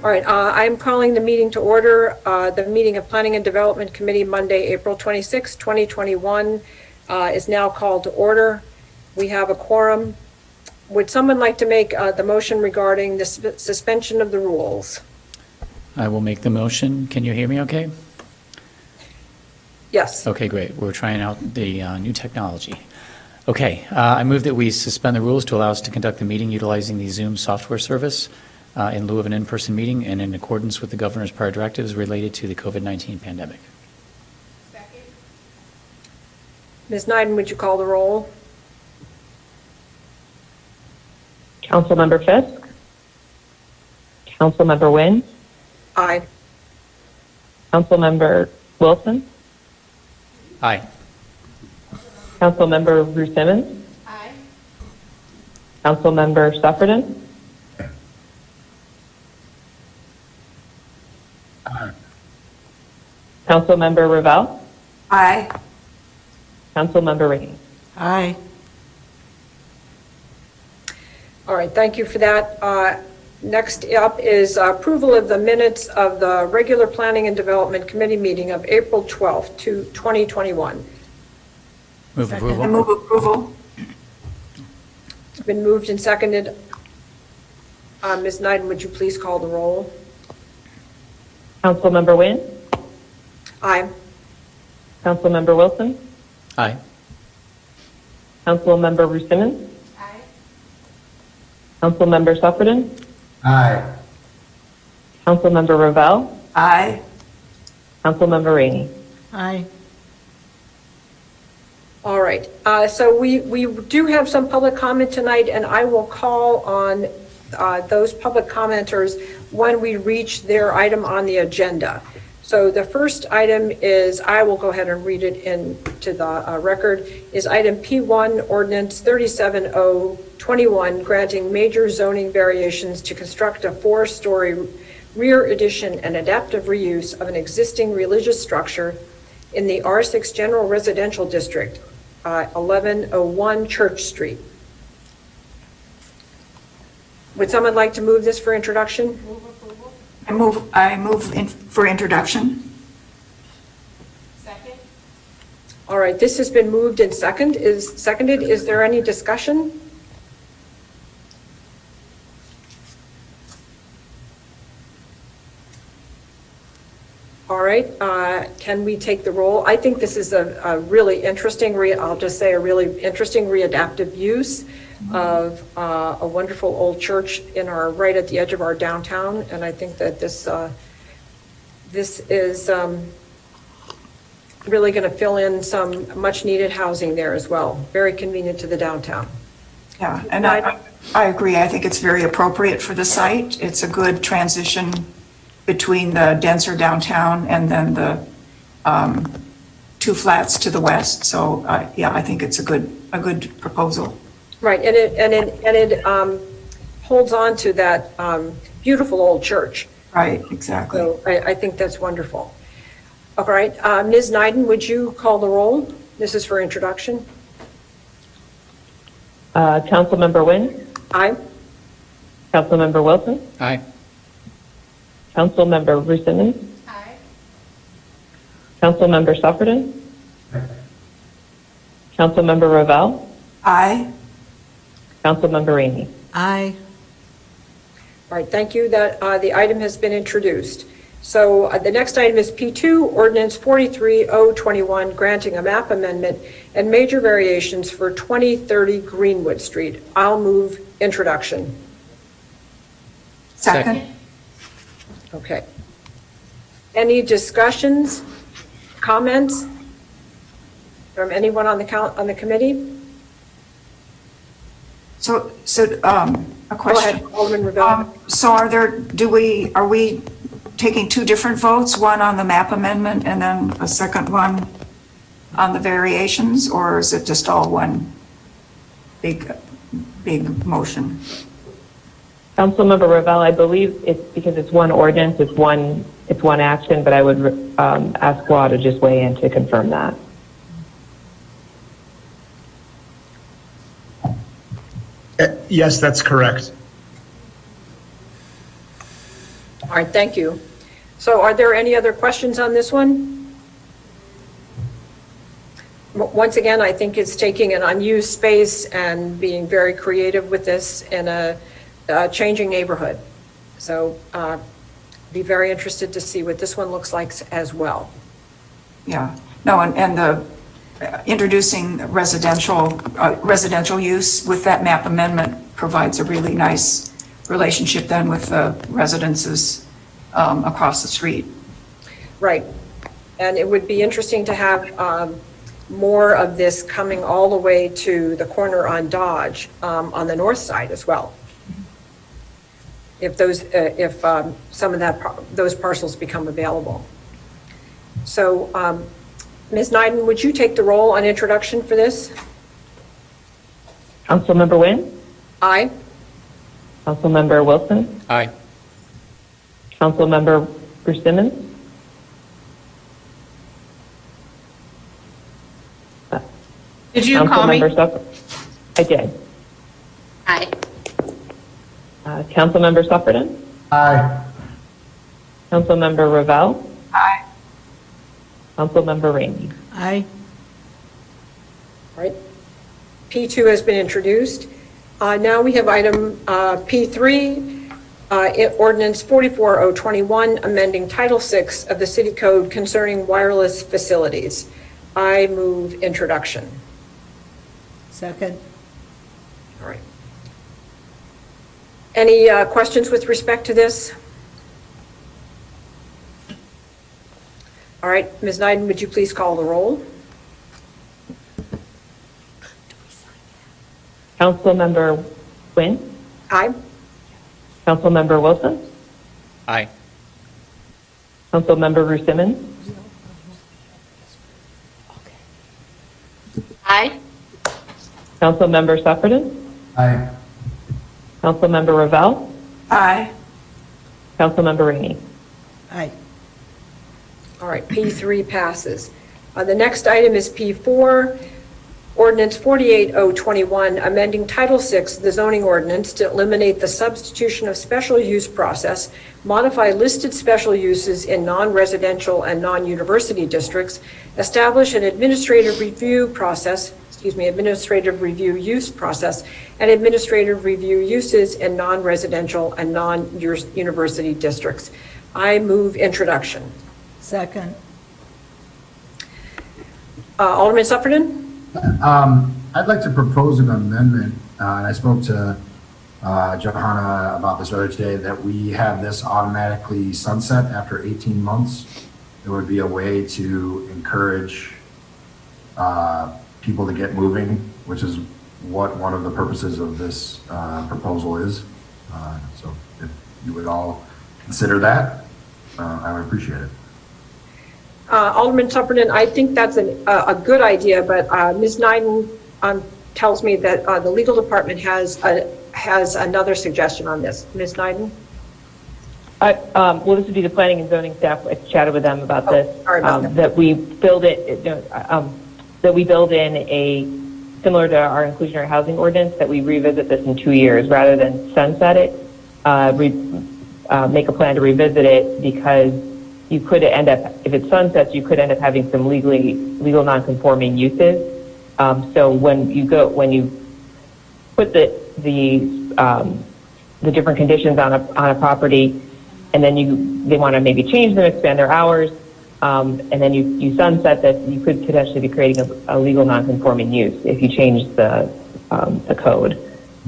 All right, I'm calling the meeting to order. The meeting of Planning and Development Committee, Monday, April 26, 2021, is now called to order. We have a quorum. Would someone like to make the motion regarding the suspension of the rules? I will make the motion. Can you hear me okay? Yes. Okay, great. We're trying out the new technology. Okay, I move that we suspend the rules to allow us to conduct the meeting utilizing the Zoom software service in lieu of an in-person meeting and in accordance with the governor's prior directives related to the COVID-19 pandemic. Second. Ms. Nyden, would you call the roll? Councilmember Fisk, Councilmember Wynn, Aye. Councilmember Wilson, Aye. Councilmember Ruth Simmons, Aye. Councilmember Sufferton, Councilmember Ravel, Aye. Councilmember Rainey. Aye. All right, thank you for that. Next up is approval of the minutes of the regular Planning and Development Committee meeting of April 12th, 2021. Move approval. I move approval. It's been moved and seconded. Ms. Nyden, would you please call the roll? Councilmember Wynn, Aye. Councilmember Wilson, Aye. Councilmember Ruth Simmons, Aye. Councilmember Sufferton, Aye. Councilmember Ravel, Aye. Councilmember Rainey. Aye. All right, so we do have some public comment tonight, and I will call on those public commenters when we reach their item on the agenda. So the first item is, I will go ahead and read it into the record, is item P1, ordinance 37021, granting major zoning variations to construct a 4-story rear addition and adaptive reuse of an existing religious structure in the R6 General Residential District, 1101 Church Street. Would someone like to move this for introduction? I move for introduction. Second. All right, this has been moved and seconded. Is there any discussion? All right, can we take the roll? I think this is a really interesting, I'll just say a really interesting readaptive use of a wonderful old church right at the edge of our downtown, and I think that this is really going to fill in some much needed housing there as well. Very convenient to the downtown. Yeah, and I agree. I think it's very appropriate for the site. It's a good transition between the denser downtown and then the two flats to the west. So yeah, I think it's a good proposal. Right, and it holds on to that beautiful old church. Right, exactly. So I think that's wonderful. All right, Ms. Nyden, would you call the roll? This is for introduction. Councilmember Wynn, Aye. Councilmember Wilson, Aye. Councilmember Ruth Simmons, Aye. Councilmember Sufferton, Councilmember Ravel, Aye. Councilmember Rainey. Aye. All right, thank you. That the item has been introduced. So the next item is P2, Ordinance 43021, granting a map amendment and major variations for 2030 Greenwood Street. I'll move introduction. Second. Okay. Any discussions, comments from anyone on the committee? So a question. Go ahead, Alderman Ravel. So are we taking two different votes, one on the map amendment and then a second one on the variations, or is it just all one big motion? Councilmember Ravel, I believe it's because it's one ordinance, it's one action, but I would ask Law to just weigh in to confirm that. Yes, that's correct. All All right, thank you. So are there any other questions on this one? Once again, I think it's taking an unused space and being very creative with this in a changing neighborhood. So be very interested to see what this one looks like as well. Yeah, no, and the introducing residential use with that map amendment provides a really nice relationship then with the residences across the street. Right. And it would be interesting to have more of this coming all the way to the corner on Dodge on the north side as well. If those, some of those parcels become available. So, Ms. Nyden, would you take the roll on introduction for this? Councilmember Wynn? Aye. Councilmember Wilson? Aye. Councilmember Bruce Simmons? Did you call me? I did. Aye. Councilmember Sufferton? Aye. Councilmember Ravel? Aye. Councilmember Rainey? Aye. All right. P2 has been introduced. Now we have item P3, ordinance 44021, amending Title VI of the City Code concerning wireless facilities. I move introduction. Second. All right. Any questions with respect to this? All right, Ms. Nyden, would you please call the roll? Councilmember Wynn? Aye. Councilmember Wilson? Aye. Councilmember Bruce Simmons? Aye. Councilmember Sufferton? Aye. Councilmember Ravel? Aye. Councilmember Rainey? Aye. All right, P3 passes. The next item is P4, ordinance 48021, amending Title VI, the zoning ordinance to eliminate the substitution of special use process, modify listed special uses in non-residential and non-university districts, establish an administrative review process, administrative review use process, and administrative review uses in non-residential and non-university districts. I move introduction. Second. Alderman Sufferton? I'd like to propose an amendment, and I spoke to Johanna about this earlier today, that we have this automatically sunset after 18 months. There would be a way to encourage people to get moving, which is what one of the purposes of this proposal is. So if you would all consider that, I would appreciate it. Alderman Sufferton, I think that's a good idea, but Ms. Nyden tells me that the legal department has another suggestion on this. Ms. Nyden? Well, this would be the planning and zoning staff. I chatted with them about this. Sorry about that. That we build it, that we build in similar to our inclusionary housing ordinance, that we revisit this in 2 years rather than sunset it. Make a plan to revisit it, because you could end up, if it sunsets, you could end up having some legal non-conforming uses. So when you put the different conditions on a property, and then they want to maybe change them, expand their hours, and then you sunset this, you could potentially be creating a legal non-conforming use if you change the code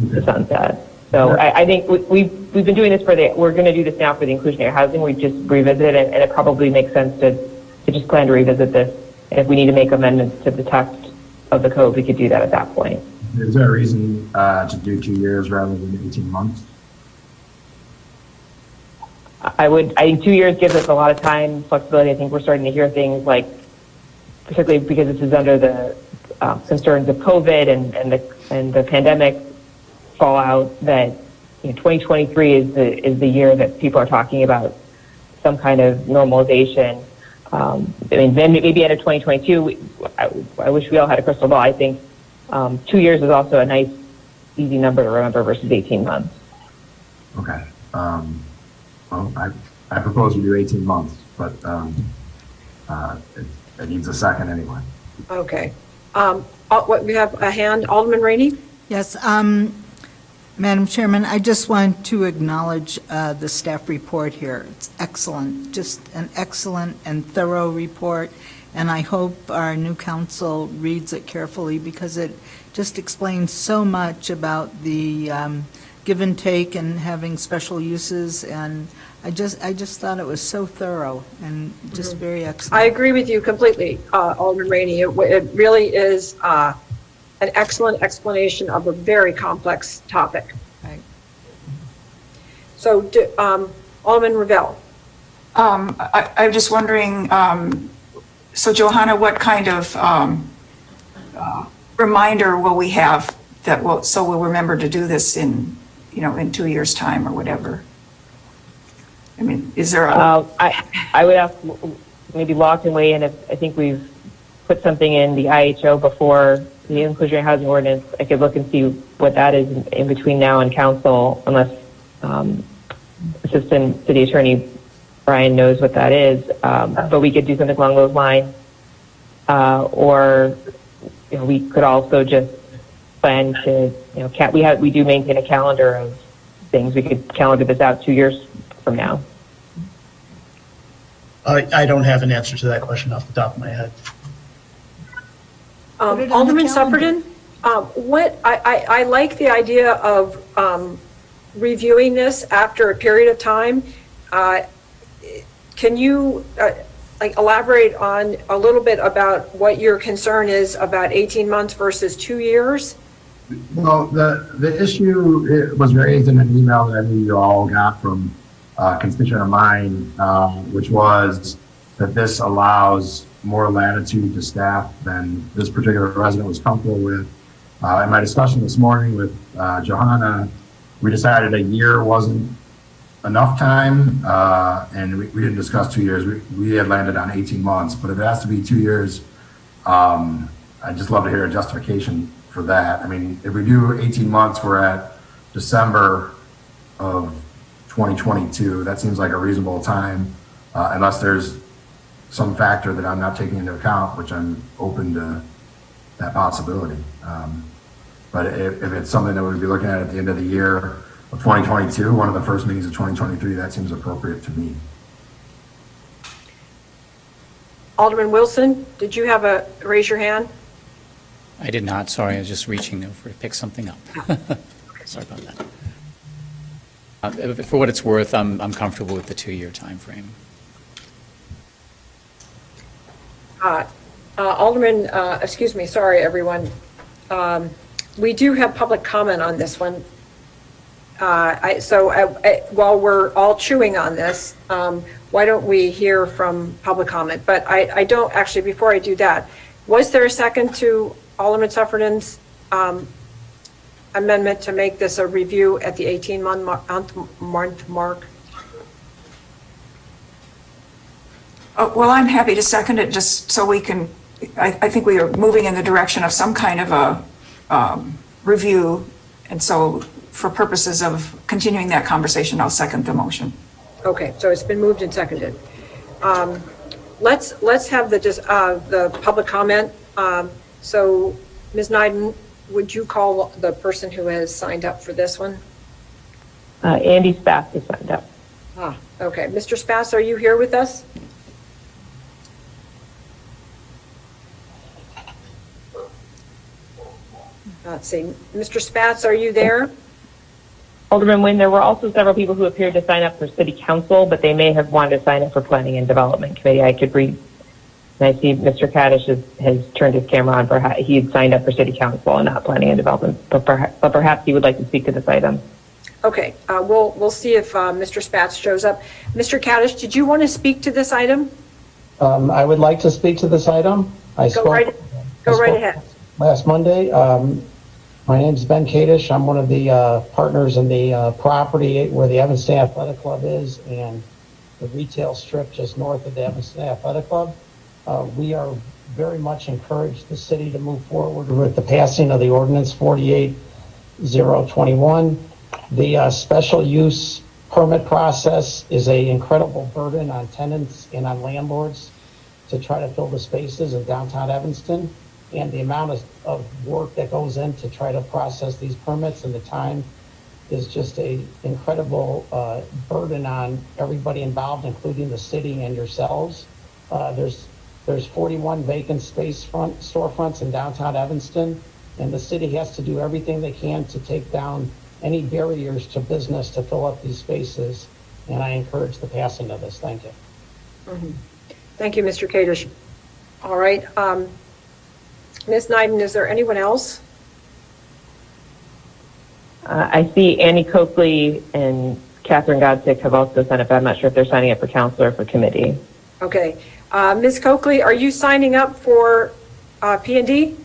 to sunset. So I think we've been doing this we're going to do this now for the inclusionary housing. We just revisited it, and it probably makes sense to just plan to revisit this. And if we need to make amendments to the text of the code, we could do that at that point. Is there a reason to do 2 years rather than 18 months? I think 2 years gives us a lot of time, flexibility. I think we're starting to hear things like, particularly because this is under the concerns of COVID and the pandemic fallout, that 2023 is the year that people are talking about some kind of normalization. Then maybe end of 2022. I wish we all had a crystal ball. I think 2 years is also a nice, easy number to remember versus 18 months. Okay. Well, I propose we do 18 months, but it needs a second anyway. Okay. We have a hand, Alderman Rainey? Yes, Madam Chairman, I just want to acknowledge the staff report here. It's excellent, just an excellent and thorough report, and I hope our new council reads it carefully because it just explains so much about the give and take and having special uses, and I just thought it was so thorough and just very excellent. I agree with you completely, Alderman Rainey. It really is an excellent explanation of a very complex topic. Right. So, Alderman Ravel. I'm just wondering, so Johanna, what kind of reminder will we have so we'll remember to do this in 2 years' time or whatever? I mean, is there I would ask maybe Law can weigh in if I think we've put something in the IHO before the inclusionary housing ordinance. I could look and see what that is in between now and council, unless Assistant City Attorney Brian knows what that is. But we could do something along those lines, or we could also just plan to we do maintain a calendar of things. We could calendar this out 2 years from now. I don't have an answer to that question off the top of my head. Put it on the Alderman calendar. Sufferton, I like the idea of reviewing this after a period of time. Can you elaborate on a little bit about what your concern is about 18 months versus 2 years? Well, the issue was raised in an email that I knew you all got from a constituent of mine, which was that this allows more latitude to staff than this particular resident was comfortable with. In my discussion this morning with Johanna, we decided a year wasn't enough time, and we didn't discuss 2 years. We had landed on 18 months, but if it has to be 2 years, I'd just love to hear a justification for that. I mean, if we do 18 months, we're at December of 2022. That seems like a reasonable time, unless there's some factor that I'm not taking into account, which I'm open to that possibility. But if it's something that we'd be looking at the end of the year of 2022, one of the first meetings of 2023, that seems appropriate to me. Alderman Wilson, did you raise your hand? I did not, sorry, I was just reaching over to pick something up. Sorry about that. For what it's worth, I'm comfortable with the 2-year time frame. Alderman, sorry, everyone. We do have public comment on this one. While we're all chewing on this, why don't we hear from public comment? But I don't actually, before I do that, was there a second to Alderman Sufferton's amendment to make this a review at the 18-month mark? Well, I'm happy to second it just so we can, I think we are moving in the direction of some kind of a review. And so for purposes of continuing that conversation, I'll second the motion. Okay, so it's been moved and seconded. Let's have the public comment. So Ms. Nyden, would you call the person who has signed up for this one? Andy Spass has signed up. Okay. Mr. Spass, are you here with us? Let's see. Mr. Spatz, are you there? Alderman Nguyen, there were also several people who appeared to sign up for City Council, but they may have wanted to sign up for Planning and Development Committee. I could read, and I see Mr. Kaddish has turned his camera on. He had signed up for City Council and not Planning and Development, but perhaps he would like to speak to this item. Okay, we'll see if Mr. Spatz shows up. Mr. Kaddish, did you want to speak to this item? I would like to speak to this item. Go right ahead. Last Monday. My name is Ben Kadish. I'm one of the partners in the property where the Evanston Athletic Club is and the retail strip just north of the Evanston Athletic Club. We are very much encouraged the city to move forward with the passing of the ordinance 48021. The special use permit process is a incredible burden on tenants and on landlords to try to fill the spaces in downtown Evanston. And the amount of work that goes in to try to process these permits and the time is just a incredible burden on everybody involved, including the city and yourselves. There's 41 vacant storefronts in downtown Evanston, and the city has to do everything they can to take down any barriers to business to fill up these spaces. And I encourage the passing of this. Thank you. Mm-hmm. Thank you, Mr. Kadish. All right. Ms. Nyden, is there anyone else? I see Annie Coakley and Catherine Godsick have also signed up. I'm not sure if they're signing up for council or for committee. Okay. Ms. Coakley, are you signing up for P&D?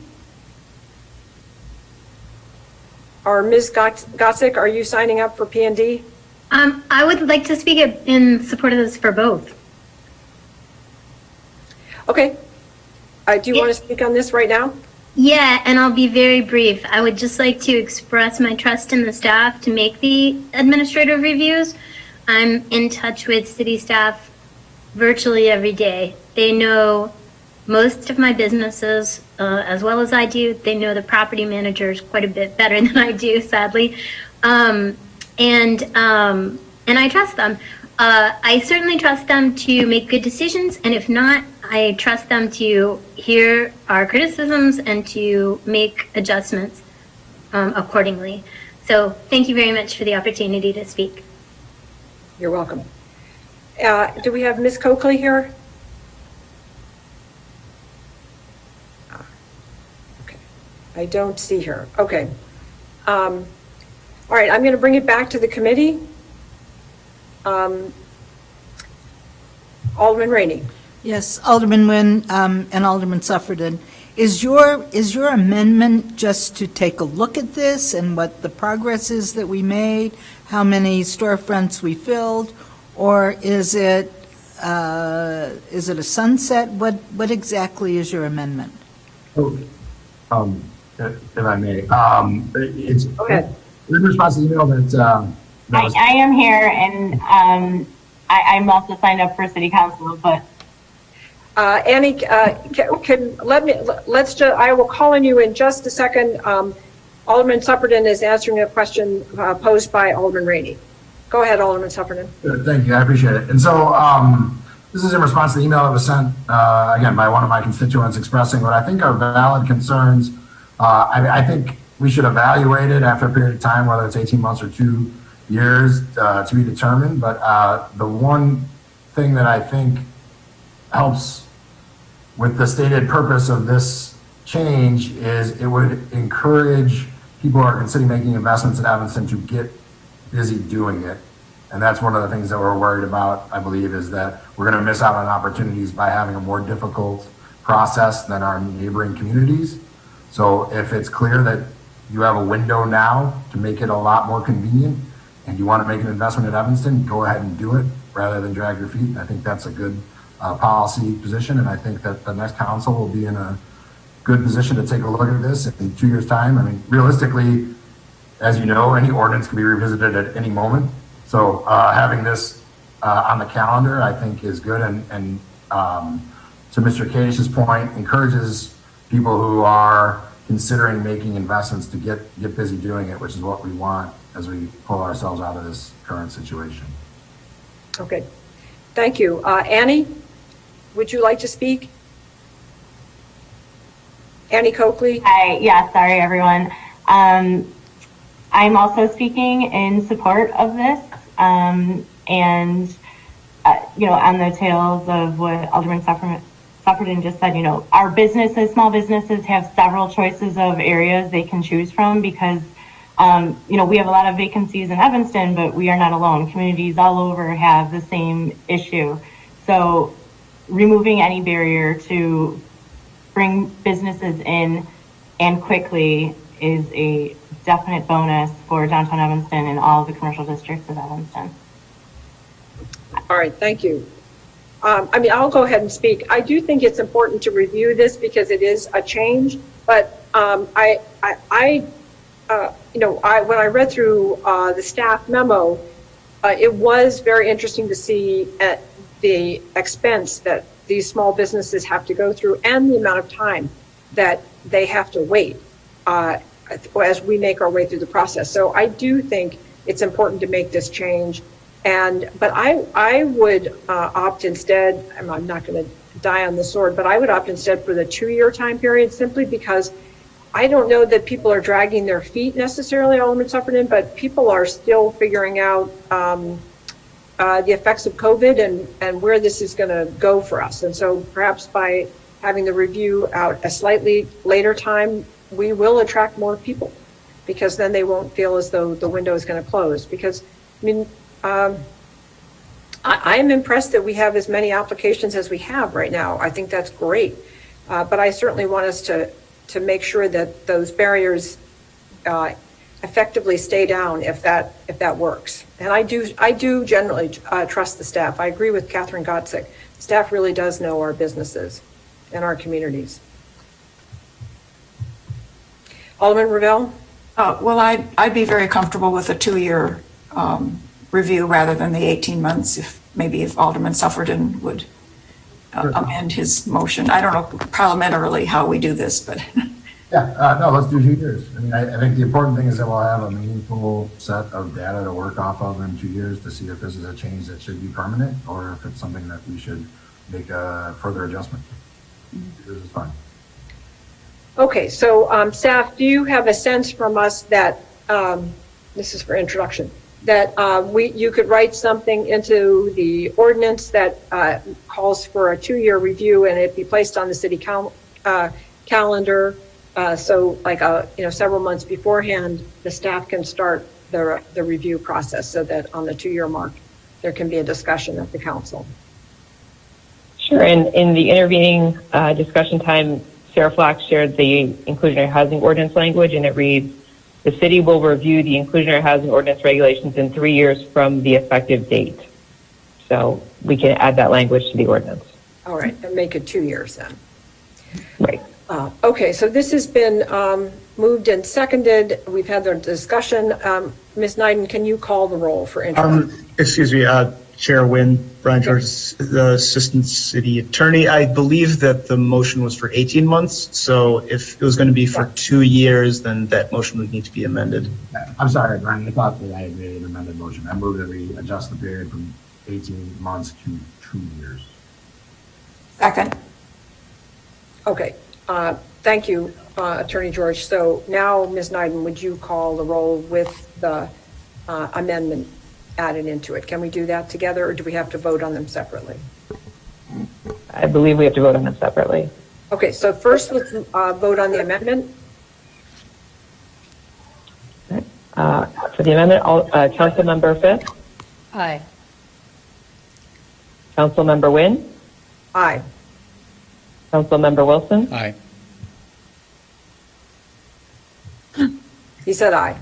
Or Ms. Godsick, are you signing up for P&D? I would like to speak in support of this for both. Okay. Do you want to speak on this right now? Yeah, and I'll be very brief. I would just like to express my trust in the staff to make the administrative reviews. I'm in touch with city staff virtually every day. They know most of my businesses as well as I do. They know the property managers quite a bit better than I do, sadly. And I trust them. I certainly trust them to make good decisions, and if not, I trust them to hear our criticisms and to make adjustments accordingly. So thank you very much for the opportunity to speak. You're welcome. Do we have Ms. Coakley here? Okay. I don't see her. Okay. All right, I'm going to bring it back to the committee. Alderman Rainey. Yes, Alderman Nguyen and Alderman Sufferton. Is your amendment just to take a look at this and what the progress is that we made, how many storefronts we filled, or is it a sunset? What exactly is your amendment? If I may, it's Okay. in response to the email that I am here, and I'm also signed up for city council, but Annie, I will call on you in just a second. Alderman Sufferton is answering a question posed by Alderman Rainey. Go ahead, Alderman Sufferton. Good, thank you, I appreciate it. And so this is in response to the email that was sent, again, by one of my constituents expressing what I think are valid concerns. I think we should evaluate it after a period of time, whether it's 18 months or 2 years to be determined. But the one thing that I think helps with the stated purpose of this change is it would encourage people who are considering making investments in Evanston to get busy doing it. And that's one of the things that we're worried about, I believe, is that we're going to miss out on opportunities by having a more difficult process than our neighboring communities. So if it's clear that you have a window now to make it a lot more convenient and you want to make an investment in Evanston, go ahead and do it rather than drag your feet. I think that's a good policy position, and I think that the next council will be in a good position to take a look at this in 2 years' time. I mean, realistically, as you know, any ordinance can be revisited at any moment. So having this on the calendar, I think, is good, and to Mr. Kadish's point, encourages people who are considering making investments to get busy doing it, which is what we want as we pull ourselves out of this current situation. Okay, thank you. Annie, would you like to speak? Annie Coakley? Hi, yeah, sorry everyone. I'm also speaking in support of this, and on the tails of what Alderman Sufferton just said, our businesses, small businesses have several choices of areas they can choose from because, we have a lot of vacancies in Evanston, but we are not alone. Communities all over have the same issue. So removing any barrier to bring businesses in and quickly is a definite bonus for downtown Evanston and all of the commercial districts of Evanston. All right, thank you. I'll go ahead and speak. I do think it's important to review this because it is a change, but when I read through the staff memo, it was very interesting to see at the expense that these small businesses have to go through and the amount of time that they have to wait as we make our way through the process. So I do think it's important to make this change. But I would opt instead, I'm not going to die on the sword, but I would opt instead for the 2-year time period, simply because I don't know that people are dragging their feet necessarily, Alderman Sufferton, but people are still figuring out the effects of COVID and where this is going to go for us. And so perhaps by having the review out a slightly later time, we will attract more people, because then they won't feel as though the window is going to close. Because, I mean, I am impressed that we have as many applications as we have right now. I think that's great. But I certainly want us to make sure that those barriers effectively stay down if that works. And I do generally trust the staff. I agree with Catherine Gottsick. Staff really does know our businesses and our communities. Alderman Ravel? Well, I'd be very comfortable with a 2-year review rather than the 18 months, if Alderman Sufferton would amend his motion. I don't know parliamentarily how we do this, but. Yeah, no, let's do 2 years. I mean, I think the important thing is that we'll have a meaningful set of data to work off of in 2 years to see if this is a change that should be permanent or if it's something that we should make a further adjustment. 2 years is fine. Okay, so staff, do you have a sense from us that, this is for introduction, that you could write something into the ordinance that calls for a 2-year review and it be placed on the city calendar, so like several months beforehand, the staff can start the review process, so that on the 2-year mark there can be a discussion at the council. Sure. And in the intervening discussion time, Sarah Flock shared the inclusionary housing ordinance language, and it reads, "The city will review the inclusionary housing ordinance regulations in 3 years from the effective date." So we can add that language to the ordinance. All right, and make it 2 years then. Right. Okay, so this has been moved and seconded. We've had the discussion. Ms. Neiden, can you call the roll for introduction? Excuse me, Chair Wynn, Brian George, the Assistant City Attorney. I believe that the motion was for 18 months. So if it was going to be for 2 years, then that motion would need to be amended. I'm sorry, Brian, I thought that I had made an amended motion. I moved that we adjust the period from 18 months to 2 years. Second. Okay, thank you, Attorney George. So now, Ms. Neiden, would you call the roll with the amendment added into it? Can we do that together, or do we have to vote on them separately? I believe we have to vote on them separately. Okay, so first let's vote on the amendment. For the amendment, Councilmember Fisk? Aye. Councilmember Wynn? Aye. Councilmember Wilson? Aye. He said aye.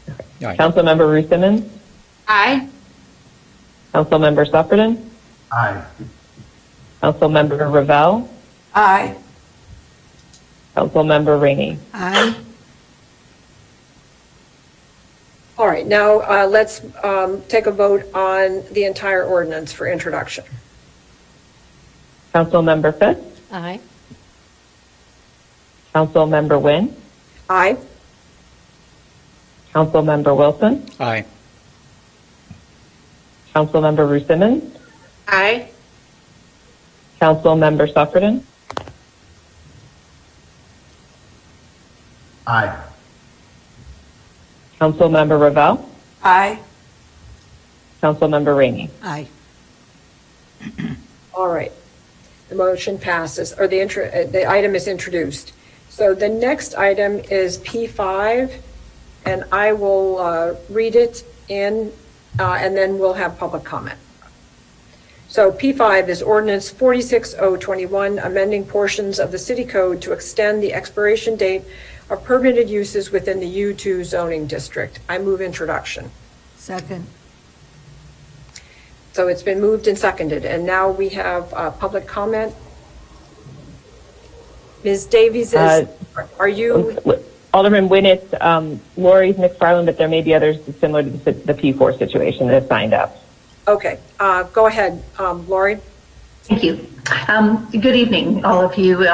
Aye. Councilmember Ruth Simmons? Aye. Councilmember Sufferton? Aye. Councilmember Ravel? Aye. Councilmember Rainey? Aye. All right, now let's take a vote on the entire ordinance for introduction. Councilmember Fisk? Aye. Councilmember Wynn? Aye. Councilmember Wilson? Aye. Councilmember Ruth Simmons? Aye. Councilmember Sufferton? Aye. Councilmember Ravel? Aye. Councilmember Rainey? Aye. All right. The motion passes, or the item is introduced. So the next item is P5, and I will read it in, and then we'll have public comment. So P5 is ordinance 46021, amending portions of the city code to extend the expiration date of permitted uses within the U2 zoning district. I move introduction. Second. So it's been moved and seconded, and now we have public comment. Ms. Davies, are you? Alderman Wynn, it's Lori McFarland, but there may be others similar to the P4 situation that have signed up. Okay, go ahead, Lori. Thank you. Good evening, all of you.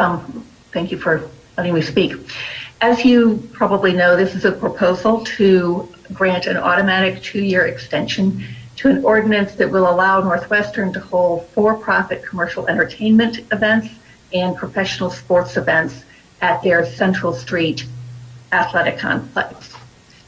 Thank you for letting me speak. As you probably know, this is a proposal to grant an automatic 2-year extension to an ordinance that will allow Northwestern to hold for-profit commercial entertainment events and professional sports events at their Central Street athletic complex.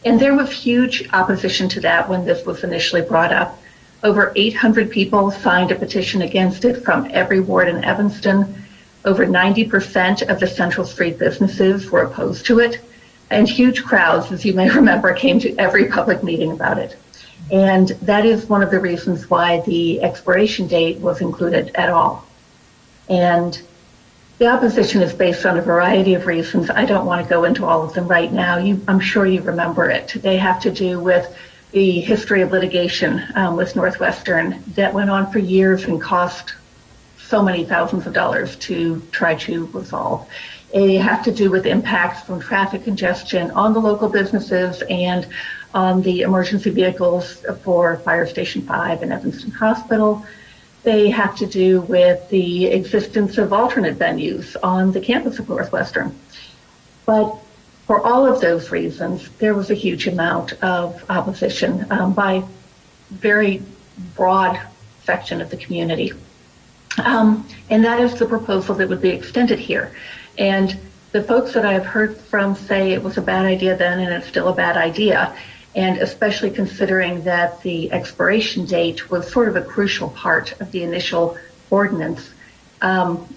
And there was huge opposition to that when this was initially brought up. Over 800 people signed a petition against it from every ward in Evanston. Over 90% of the Central Street businesses were opposed to it. And huge crowds, as you may remember, came to every public meeting about it. And that is one of the reasons why the expiration date was included at all. And the opposition is based on a variety of reasons. I don't want to go into all of them right now. I'm sure you remember it. They have to do with the history of litigation with Northwestern that went on for years and cost so many thousands of dollars to try to resolve. They have to do with impacts from traffic congestion on the local businesses and on the emergency vehicles for Fire Station 5 and Evanston Hospital. They have to do with the existence of alternate venues on the campus of Northwestern. But for all of those reasons, there was a huge amount of opposition by very broad section of the community. And that is the proposal that would be extended here. And the folks that I've heard from say it was a bad idea then and it's still a bad idea. And especially considering that the expiration date was sort of a crucial part of the initial ordinance, that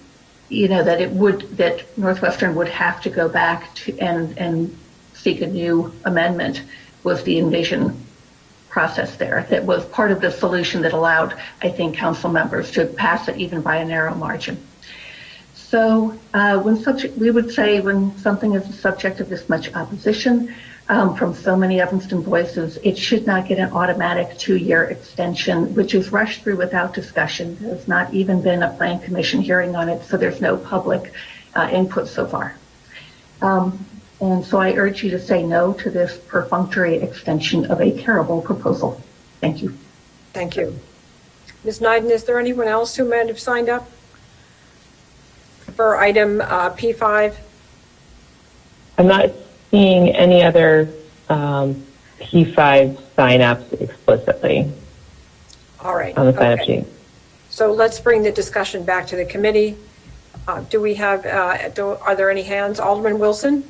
Northwestern would have to go back to and seek a new amendment was the envision process there. That was part of the solution that allowed, I think, council members to pass it even by a narrow margin. So we would say when something is the subject of this much opposition, from so many Evanston voices, it should not get an automatic 2-year extension, which is rushed through without discussion. There's not even been a plan commission hearing on it, so there's no public input so far. And so I urge you to say no to this perfunctory extension of a terrible proposal. Thank you. Thank you. Ms. Neiden, is there anyone else who might have signed up for item P5? I'm not seeing any other P5 sign-ups explicitly. All right. On the sign-up sheet. So let's bring the discussion back to the committee. Do we have, are there any hands? Alderman Wilson?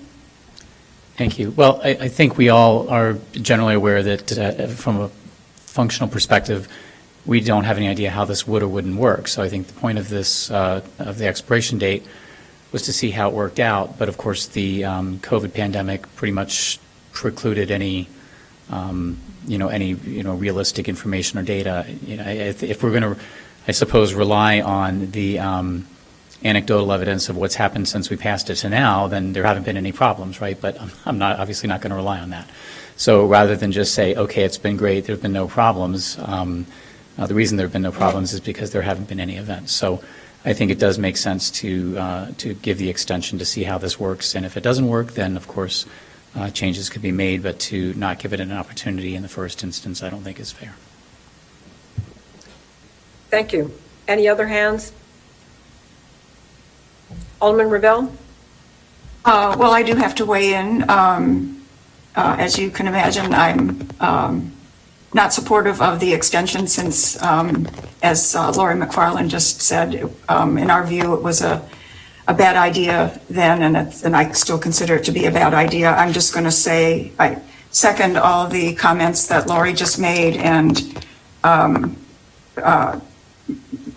Thank you. Well, I think we all are generally aware that from a functional perspective, we don't have any idea how this would or wouldn't work. So I think the point of this, of the expiration date, was to see how it worked out. But of course, the COVID pandemic pretty much precluded any, realistic information or data. If we're going to, I suppose, rely on the anecdotal evidence of what's happened since we passed it to now, then there haven't been any problems, right? But I'm obviously not going to rely on that. So rather than just say, okay, it's been great, there have been no problems, the reason there have been no problems is because there haven't been any events. So I think it does make sense to give the extension to see how this works. And if it doesn't work, then of course changes could be made, but to not give it an opportunity in the first instance, I don't think is fair. Thank you. Any other hands? Alderman Revelle? Well, I do have to weigh in. As you can imagine, I'm not supportive of the extension since, as Lori McFarland just said, in our view, it was a bad idea then, and I still consider it to be a bad idea. I'm just going to say I second all of the comments that Lori just made, and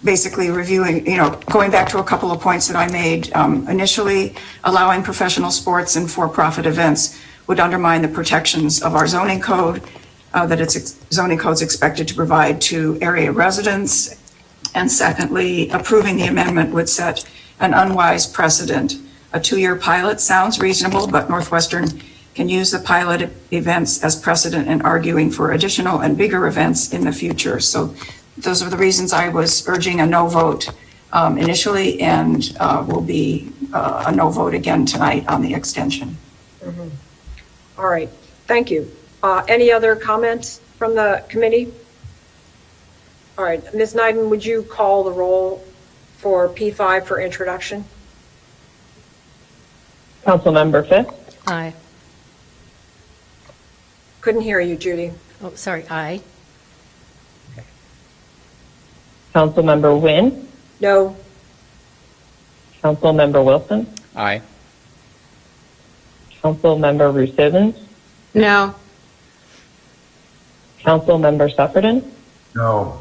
basically reviewing, going back to a couple of points that I made. Initially, allowing professional sports and for-profit events would undermine the protections of our zoning code that zoning code's expected to provide to area residents. And secondly, approving the amendment would set an unwise precedent. A 2-year pilot sounds reasonable, but Northwestern can use the pilot events as precedent in arguing for additional and bigger events in the future. So those are the reasons I was urging a no vote initially, and will be a no vote again tonight on the extension. All right, thank you. Any other comments from the committee? All right, Ms. Nyden, would you call the roll for P5 for introduction? Councilmember Fisk, Aye. Couldn't hear you, Judy. Oh, sorry, aye. Councilmember Wynn, No? Councilmember Wilson, Aye. Councilmember Roos-Stevens, No. Councilmember Sufferton, No.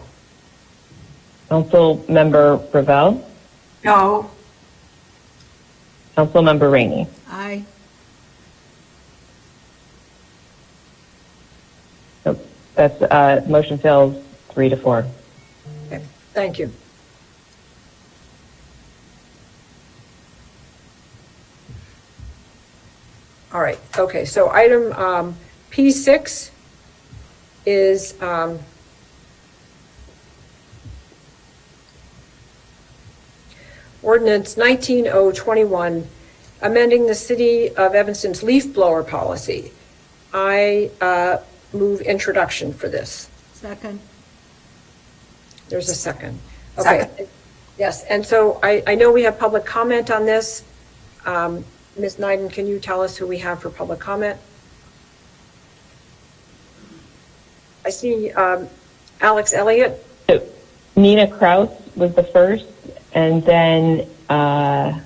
Councilmember Ravel, No, Councilmember Rainey. Aye. That's, motion fails 3-4. Okay, thank you. All right, okay, so item P6 is ordinance 19021, amending the City of Evanston's leaf blower policy. I move introduction for this. Second. There's a second. Okay. Second. Yes, and so I know we have public comment on this. Ms. Nyden, can you tell us who we have for public comment? I see Alex Elliott. So Nina Kraus was the first, and then, well,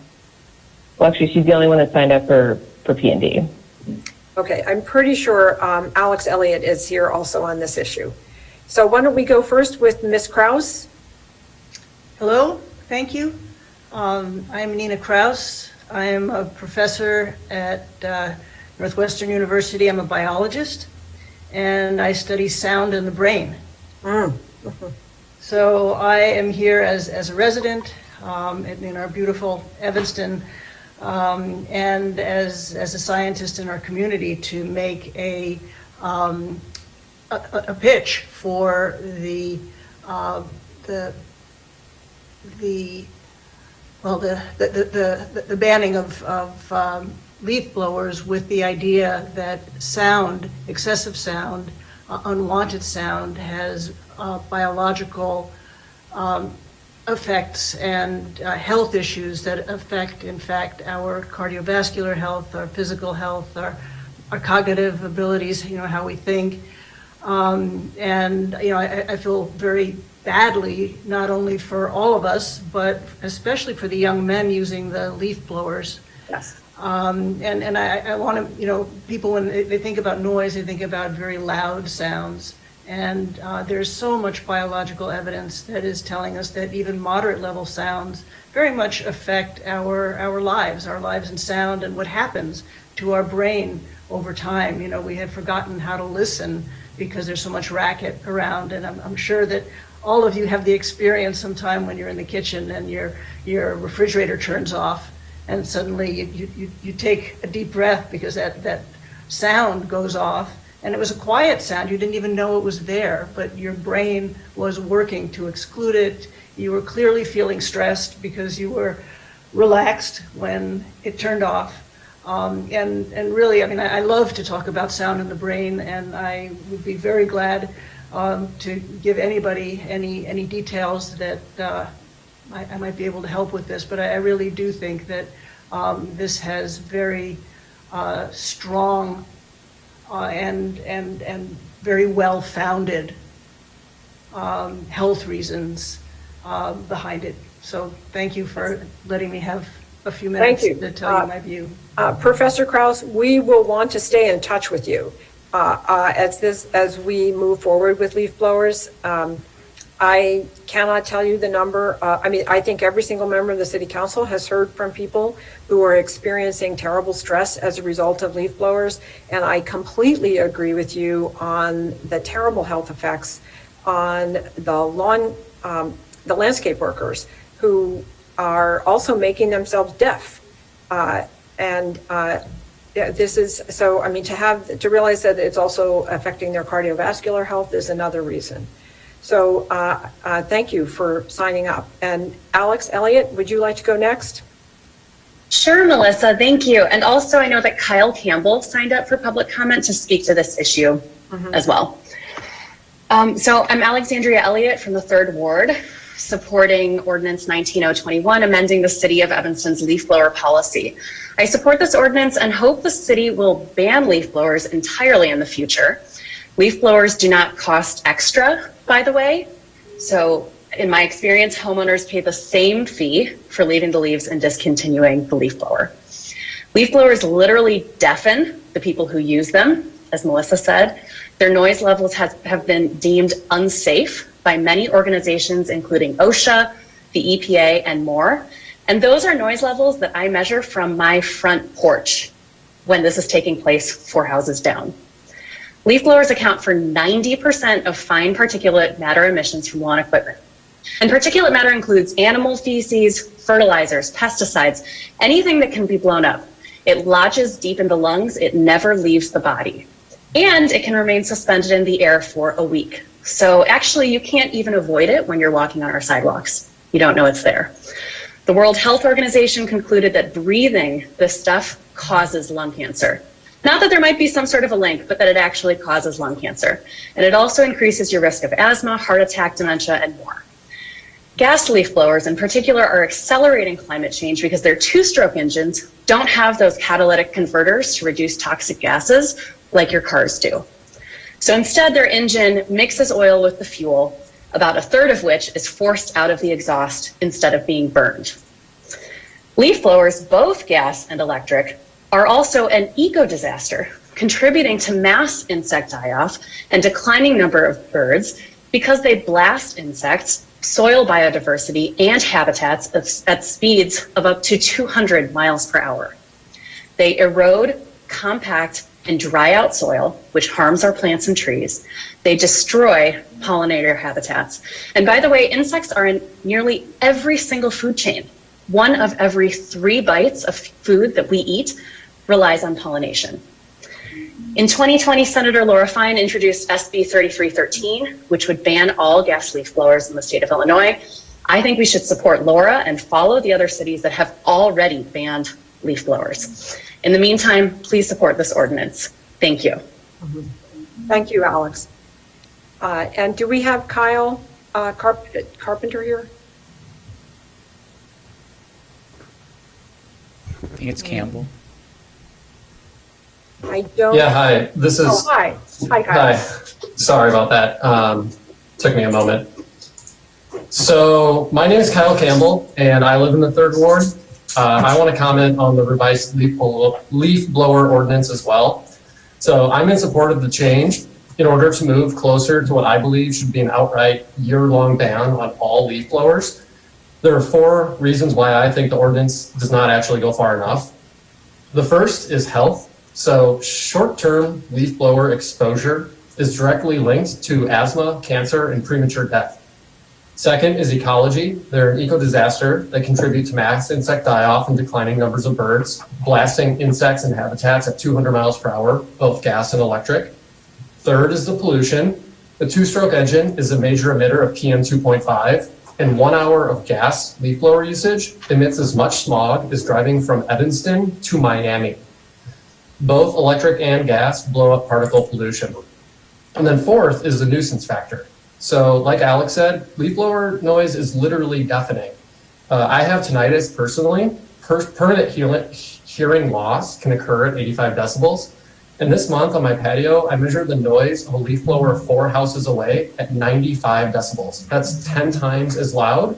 actually, she's the only one that signed up for P&D. Okay, I'm pretty sure Alex Elliott is here also on this issue. So why don't we go first with Ms. Kraus? Hello, thank you. I'm Nina Kraus. I am a professor at Northwestern University. I'm a biologist, and I study sound in the brain. So I am here as a resident in our beautiful Evanston, and as a scientist in our community to make a pitch for the banning of leaf blowers, with the idea that sound, excessive sound, unwanted sound, has biological effects and health issues that affect, in fact, our cardiovascular health, our physical health, our cognitive abilities, how we think. And, I feel very badly, not only for all of us, but especially for the young men using the leaf blowers. Yes. And I want to, people, when they think about noise, they think about very loud sounds. And there's so much biological evidence that is telling us that even moderate level sounds very much affect our lives in sound, and what happens to our brain over time. We have forgotten how to listen because there's so much racket around. And I'm sure that all of you have the experience sometime when you're in the kitchen and your refrigerator turns off, and suddenly you take a deep breath because that sound goes off. And it was a quiet sound. You didn't even know it was there, but your brain was working to exclude it. You were clearly feeling stressed because you were relaxed when it turned off. And really, I love to talk about sound in the brain, and I would be very glad to give anybody any details that I might be able to help with this. But I really do think that this has very strong and very well-founded health reasons behind it. So thank you for letting me have a few minutes to tell you my view. Professor Kraus, we will want to stay in touch with you as we move forward with leaf blowers. I cannot tell you the number. I think every single member of the City Council has heard from people who are experiencing terrible stress as a result of leaf blowers, and I completely agree with you on the terrible health effects on the landscape workers who are also making themselves deaf. This is so. To realize that it's also affecting their cardiovascular health is another reason. So thank you for signing up. And Alex Elliott, would you like to go next? Sure, Melissa, thank you. And also I know that Kyle Campbell signed up for public comment to speak to this issue as well. So I'm Alexandria Elliott from the 3rd Ward, supporting Ordinance 19021, amending the City of Evanston's leaf blower policy. I support this ordinance and hope the city will ban leaf blowers entirely in the future. Leaf blowers do not cost extra, by the way. So in my experience, homeowners pay the same fee for leaving the leaves and discontinuing the leaf blower. Leaf blowers literally deafen the people who use them, as Melissa said. Their noise levels have been deemed unsafe by many organizations, including OSHA, the EPA, and more. And those are noise levels that I measure from my front porch when this is taking place 4 houses down. Leaf blowers account for 90% of fine particulate matter emissions from lawn equipment. And particulate matter includes animal feces, fertilizers, pesticides, anything that can be blown up. It lodges deep in the lungs, it never leaves the body. And it can remain suspended in the air for a week. So actually you can't even avoid it when you're walking on our sidewalks. You don't know it's there. The World Health Organization concluded that breathing this stuff causes lung cancer. Not that there might be some sort of a link, but that it actually causes lung cancer. And it also increases your risk of asthma, heart attack, dementia, and more. Gas leaf blowers in particular are accelerating climate change because their 2-stroke engines don't have those catalytic converters to reduce toxic gases like your cars do. So instead, their engine mixes oil with the fuel, about 1/3 of which is forced out of the exhaust instead of being burned. Leaf blowers, both gas and electric, are also an eco-disaster, contributing to mass insect die-off and declining number of birds because they blast insects, soil biodiversity, and habitats at speeds of up to 200 miles per hour. They erode, compact, and dry out soil, which harms our plants and trees. They destroy pollinator habitats. And by the way, insects are in nearly every single food chain. 1 of every 3 bites of food that we eat relies on pollination. In 2020, Senator Laura Fine introduced SB 3313, which would ban all gas leaf blowers in the state of Illinois. I think we should support Laura and follow the other cities that have already banned leaf blowers. In the meantime, please support this ordinance. Thank you. Thank you, Alex. And do we have Kyle Carpenter here? I think it's Campbell. I don't. Yeah, hi. This is. Oh, hi. Hi, Kyle. Hi. Sorry about that. Took me a moment. So my name is Kyle Campbell, and I live in the 3rd Ward. I want to comment on the revised leaf blower ordinance as well. So I'm in support of the change in order to move closer to what I believe should be an outright year-long ban on all leaf blowers. There are 4 reasons why I think the ordinance does not actually go far enough. The first is health. So short-term leaf blower exposure is directly linked to asthma, cancer, and premature death. Second is ecology. They're an eco-disaster that contribute to mass insect die-off and declining numbers of birds, blasting insects and habitats at 200 miles per hour, both gas and electric. Third is the pollution. The 2-stroke engine is a major emitter of PM 2.5, and 1 hour of gas leaf blower usage emits as much smog as driving from Evanston to Miami. Both electric and gas blow up particle pollution. And then fourth is the nuisance factor. So like Alex said, leaf blower noise is literally deafening. I have tinnitus personally. Permanent hearing loss can occur at 85 decibels. And this month on my patio, I measured the noise of a leaf blower 4 houses away at 95 decibels. That's 10 times as loud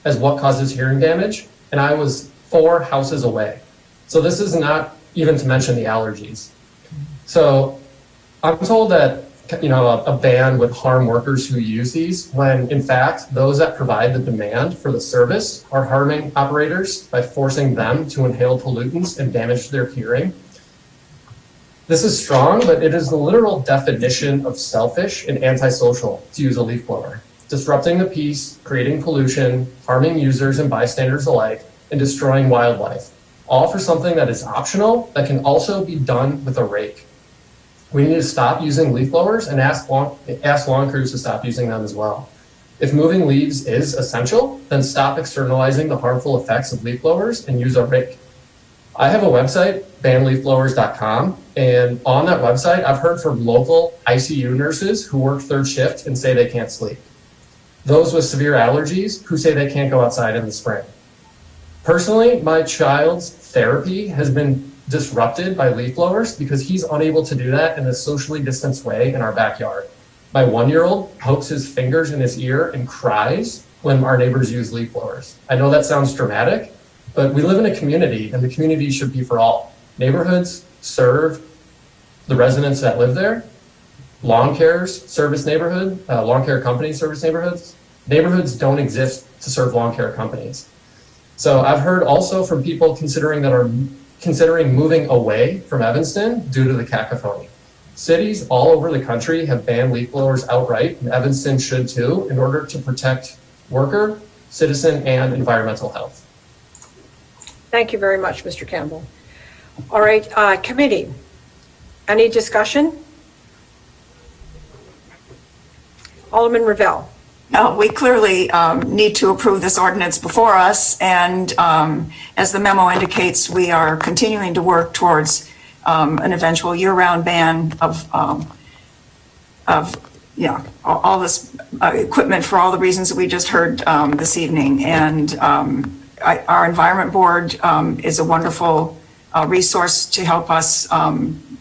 as what causes hearing damage. And I was 4 houses away. So this is not even to mention the allergies. So I'm told that a ban would harm workers who use these, when in fact, those that provide the demand for the service are harming operators by forcing them to inhale pollutants and damage their hearing. This is strong, but it is the literal definition of selfish and antisocial to use a leaf blower, disrupting the peace, creating pollution, harming users and bystanders alike, and destroying wildlife, all for something that is optional that can also be done with a rake. We need to stop using leaf blowers and ask lawn crews to stop using them as well. If moving leaves is essential, then stop externalizing the harmful effects of leaf blowers and use a rake. I have a website, banleafblowers.com, and on that website, I've heard from local ICU nurses who work third shift and say they can't sleep. Those with severe allergies who say they can't go outside in the spring. Personally, my child's therapy has been disrupted by leaf blowers because he's unable to do that in a socially distanced way in our backyard. My 1-year-old pokes his fingers in his ear and cries when our neighbors use leaf blowers. I know that sounds dramatic, but we live in a community, and the community should be for all. Neighborhoods serve the residents that live there. Lawn cares service neighborhood, lawn care companies service neighborhoods. Neighborhoods don't exist to serve lawn care companies. So I've heard also from people considering moving away from Evanston due to the cacophony. Cities all over the country have banned leaf blowers outright, and Evanston should too, in order to protect worker, citizen, and environmental health. Thank you very much, Mr. Campbell. All right, committee, any discussion? Alderman Ravel. No, we clearly need to approve this ordinance before us, and as the memo indicates, we are continuing to work towards an eventual year-round ban of all this equipment for all the reasons that we just heard this evening. And our environment board is a wonderful resource to help us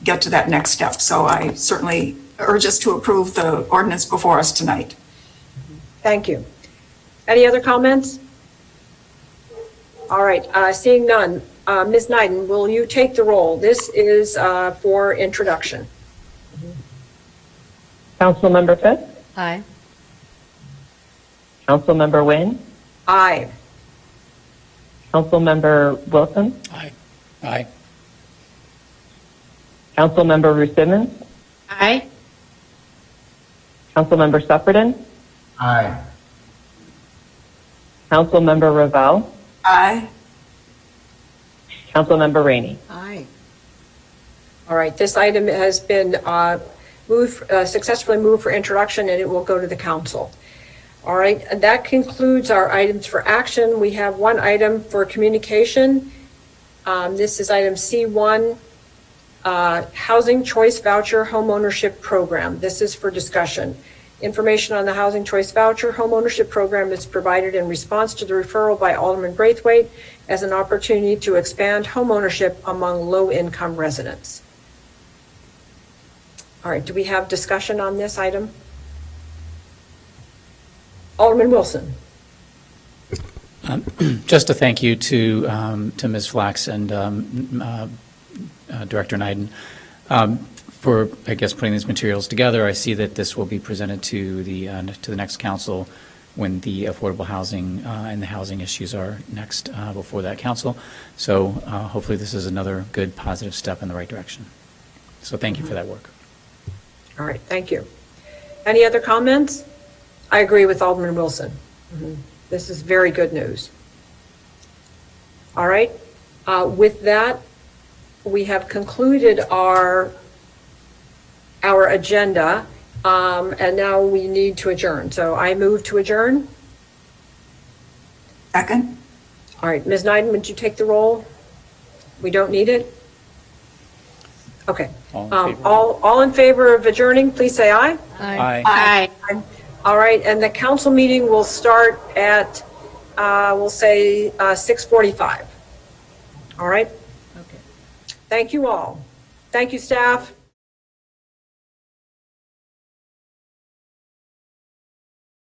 get to that next step. So I certainly urge us to approve the ordinance before us tonight. Thank you. Any other comments? All right, seeing none. Ms. Neiden, will you take the roll? This is for introduction. Councilmember Fisk? Aye. Councilmember Wynn? Aye. Councilmember Wilson? Aye. Aye. Councilmember Ruth Simmons? Aye. Councilmember Suffredin? Aye. Councilmember Ravel? Aye. Councilmember Rainey? Aye. All right, this item has been successfully moved for introduction, and it will go to the council. All right, and that concludes our items for action. We have one item for communication. This is item C1, Housing Choice Voucher Homeownership Program. This is for discussion. Information on the Housing Choice Voucher Homeownership Program is provided in response to the referral by Alderman Braithwaite as an opportunity to expand homeownership among low-income residents. All right, do we have discussion on this item? Alderman Wilson. Just a thank you to Ms. Flax and Director Neiden for, I guess, putting these materials together. I see that this will be presented to the next council when the affordable housing and the housing issues are next before that council. So hopefully this is another good positive step in the right direction. So thank you for that work. All right, thank you. Any other comments? I agree with Alderman Wilson. This is very good news. All right, with that, we have concluded our agenda, and now we need to adjourn. So I move to adjourn. Second. All right, Ms. Neiden, would you take the roll? We don't need it? Okay. All in favor of adjourning, please say aye. Aye. Aye. All right, and the council meeting will start at, we'll say 6:45. All right? Okay. Thank you all. Thank you, staff.